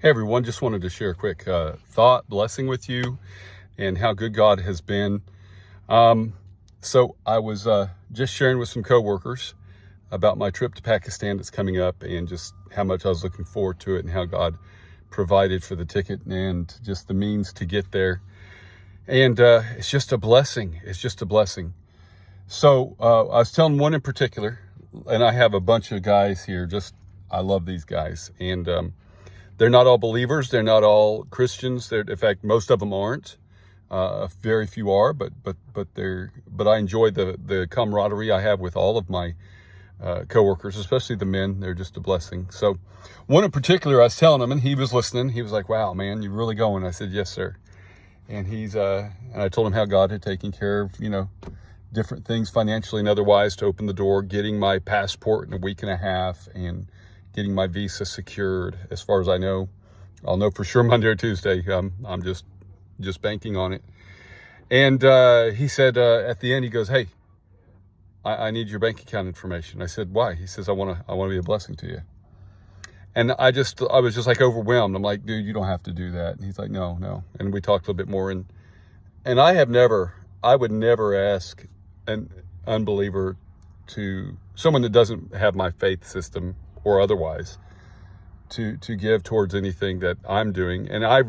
Hey everyone, just wanted to share a quick thought, blessing with you and how good God has been. So I was just sharing with some coworkers about my trip to Pakistan that's coming up and just how much I was looking forward to it and how God provided for the ticket and just the means to get there. And it's just a blessing. It's just a blessing. So I was telling one in particular, and I have a bunch of guys here, I love these guys. And they're not all believers. They're not all Christians. In fact, most of them aren't. Very few are, but I enjoy the camaraderie I have with all of my coworkers, especially the men. They're just a blessing. So one in particular, I was telling him, and he was listening. He was like, "Wow, man, you're really going." I said, "Yes, sir." And and I told him how God had taken care of, different things financially and otherwise to open the door, getting my passport in a week and a half, and getting my visa secured. As far as I know, I'll know for sure Monday or Tuesday. I'm just banking on it. And he said at the end, he goes, "Hey, I need your bank account information." I said, "Why?" He says, I want to be a blessing to you." And I was just like overwhelmed. I'm like, "Dude, you don't have to do that." And he's like, No. And we talked a little bit more. And I would never ask an unbeliever, someone that doesn't have my faith system or otherwise, to give towards anything that I'm doing. And I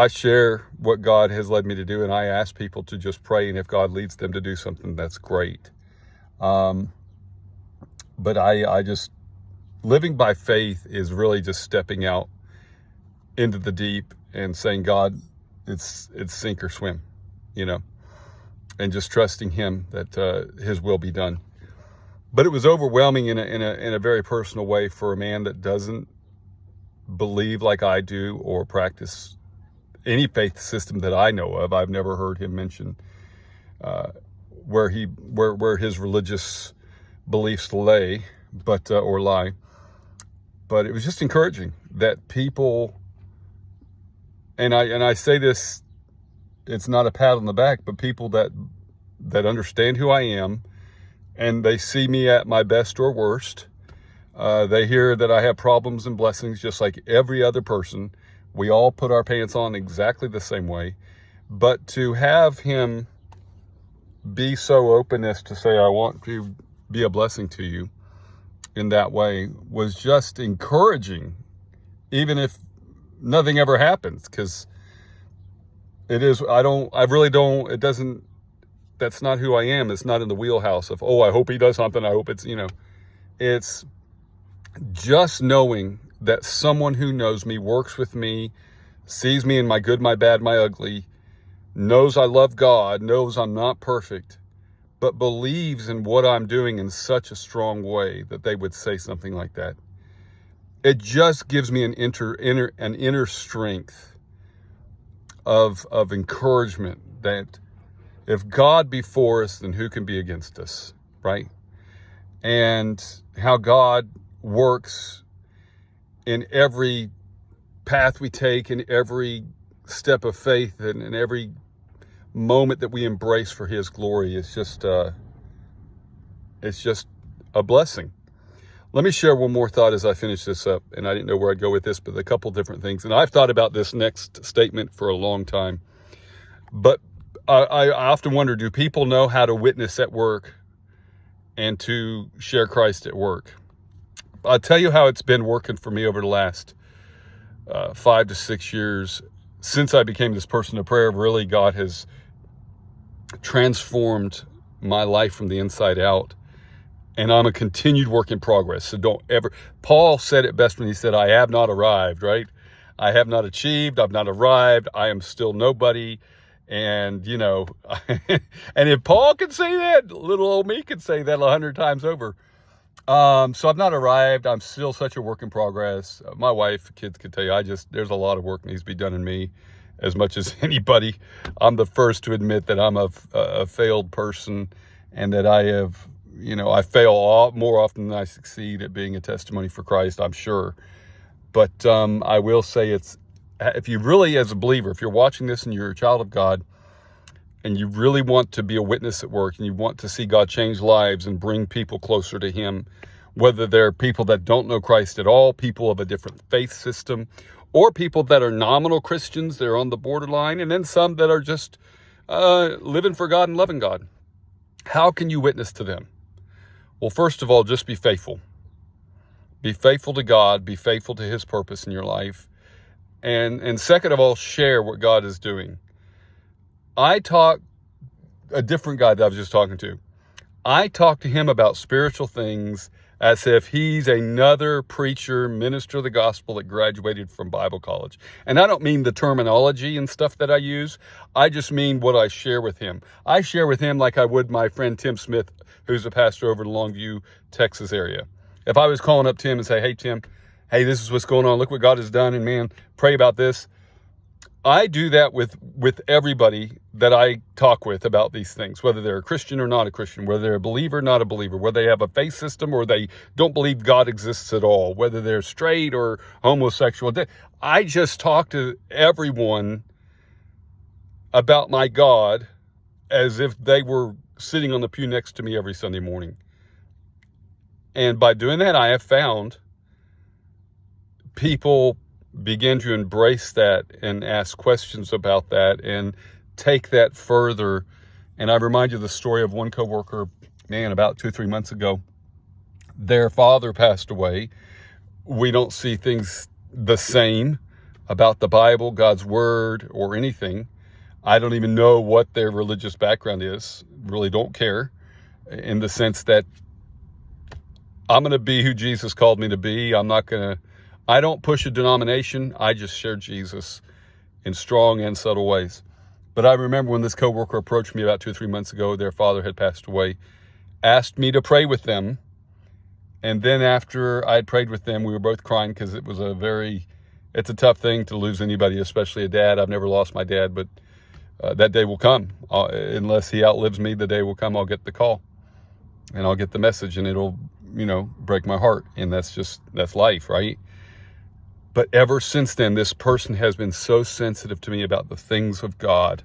share what God has led me to do, and I ask people to just pray, and if God leads them to do something, that's great. But I just, living by faith is really just stepping out into the deep and saying, "God, it's sink or swim," and just trusting Him that His will be done. But it was overwhelming in a very personal way for a man that doesn't believe like I do or practice any faith system that I know of. I've never heard him mention where his religious beliefs lay, or lie. But it was just encouraging that people, and I say this, it's not a pat on the back, but people that understand who I am, and they see me at my best or worst. They hear that I have problems and blessings just like every other person. We all put our pants on exactly the same way. But to have him be so open as to say, "I want to be a blessing to you," in that way was just encouraging, even if nothing ever happens, because that's not who I am. It's not in the wheelhouse of, "Oh, I hope he does something. I hope it's just knowing that someone who knows me, works with me, sees me in my good, my bad, my ugly, knows I love God, knows I'm not perfect, but believes in what I'm doing in such a strong way that they would say something like that. It just gives me an inner strength of encouragement that if God be for us, then who can be against us, right? And how God works in every path we take, in every step of faith, and in every moment that we embrace for His glory is just a blessing. Let me share one more thought as I finish this up, and I didn't know where I'd go with this, but a couple different things. And I've thought about this next statement for a long time, but I often wonder, do people know how to witness at work and to share Christ at work? I'll tell you how it's been working for me over the last 5 to 6 years. Since I became this person of prayer, really, God has transformed my life from the inside out. And I'm a continued work in progress. So Paul said it best when he said, "I have not arrived," right? I have not achieved. I've not arrived. I am still nobody. And, and if Paul can say that, little old me can say that 100 times over. So I've not arrived. I'm still such a work in progress. My wife, kids can tell you, there's a lot of work needs to be done in me as much as anybody. I'm the first to admit that I'm a failed person, and that I fail more often than I succeed at being a testimony for Christ, I'm sure. But I will say if you really, as a believer, if you're watching this and you're a child of God, and you really want to be a witness at work, and you want to see God change lives and bring people closer to Him, whether they're people that don't know Christ at all, people of a different faith system, or people that are nominal Christians, they're on the borderline, and then some that are just living for God and loving God. How can you witness to them? Well, first of all, just be faithful. Be faithful to God, be faithful to his purpose in your life. And second of all, share what God is doing. A different guy that I was just talking to, I talk to him about spiritual things as if he's another preacher, minister of the gospel that graduated from Bible college. And I don't mean the terminology and stuff that I use. I just mean what I share with him. I share with him like I would my friend Tim Smith, who's a pastor over in Longview, Texas area. If I was calling up Tim and say, hey, Tim, hey, this is what's going on. Look what God has done. And man, pray about this. I do that with everybody that I talk with about these things, whether they're a Christian or not a Christian, whether they're a believer or not a believer, whether they have a faith system or they don't believe God exists at all, whether they're straight or homosexual. I just talk to everyone about my God as if they were sitting on the pew next to me every Sunday morning. And by doing that, I have found people begin to embrace that and ask questions about that and take that further. And I remind you of the story of one coworker, man, about 2 or 3 months ago. Their father passed away. We don't see things the same about the Bible, God's word, or anything. I don't even know what their religious background is. Really don't care, in the sense that I'm going to be who Jesus called me to be. I don't push a denomination. I just share Jesus in strong and subtle ways. But I remember when this coworker approached me about 2 or 3 months ago, their father had passed away, asked me to pray with them. And then after I had prayed with them, we were both crying because it's a tough thing to lose anybody, especially a dad. I've never lost my dad, but that day will come. Unless he outlives me, the day will come, I'll get the call and I'll get the message and it'll, break my heart. And that's life, right? But ever since then, this person has been so sensitive to me about the things of God,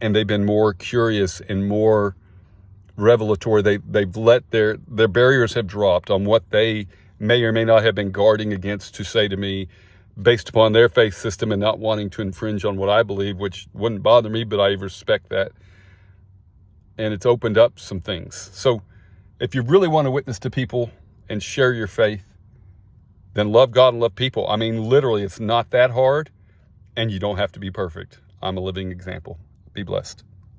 and they've been more curious and more revelatory. They've let their barriers have dropped on what they may or may not have been guarding against to say to me based upon their faith system and not wanting to infringe on what I believe, which wouldn't bother me, but I respect that. And it's opened up some things. So if you really want to witness to people and share your faith, then love God and love people. I mean, literally, it's not that hard, and you don't have to be perfect. I'm a living example. Be blessed.